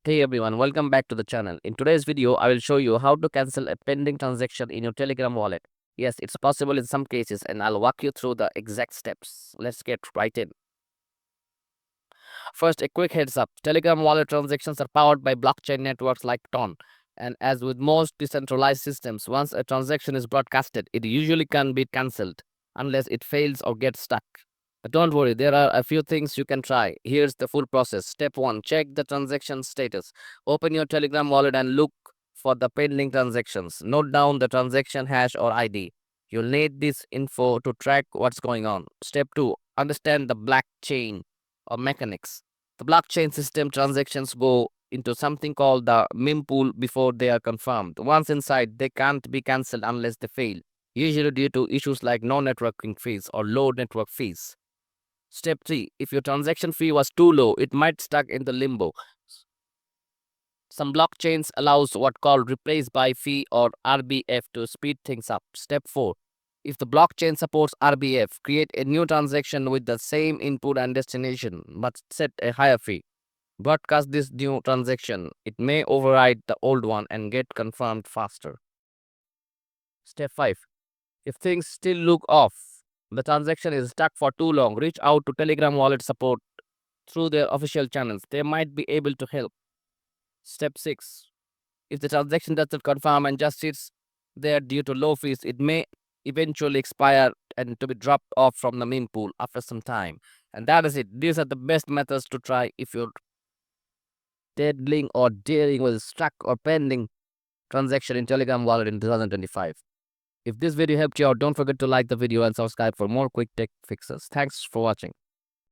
Hey everyone, welcome back to the channel. In today's video, I will show you how to cancel a pending transaction in your Telegram wallet. Yes, it's possible in some cases and I'll walk you through the exact steps. Let's get right in. First, a quick heads up. Telegram wallet transactions are powered by blockchain networks like Ton. And as with most decentralized systems, once a transaction is broadcasted, it usually can be cancelled unless it fails or gets stuck. But don't worry, there are a few things you can try. Here's the full process. Step 1. Check the transaction status. Open your Telegram wallet and look for the pending transactions. Note down the transaction hash or ID. You'll need this info to track what's going on. Step 2. Understand the blockchain or mechanics. The blockchain system transactions go into something called the mempool before they are confirmed. Once inside, they can't be cancelled unless they fail, usually due to issues like no networking fees or low network fees. Step 3. If your transaction fee was too low, it might stuck in the limbo. Some blockchains allows what called replace by fee or RBF to speed things up. Step 4. If the blockchain supports RBF, create a new transaction with the same input and destination, but set a higher fee. Broadcast this new transaction. It may override the old one and get confirmed faster. Step 5. If things still look off, the transaction is stuck for too long, reach out to Telegram wallet support through their official channels. They might be able to help. Step 6. If the transaction doesn't confirm and just sits there due to low fees, it may eventually expire and to be dropped off from the meme pool after some time. And that is it. These are the best methods to try if you're dealing or dealing with stuck or pending transaction in Telegram wallet in 2025. If this video helped you out, don't forget to like the video and subscribe for more quick tech fixes. Thanks for watching.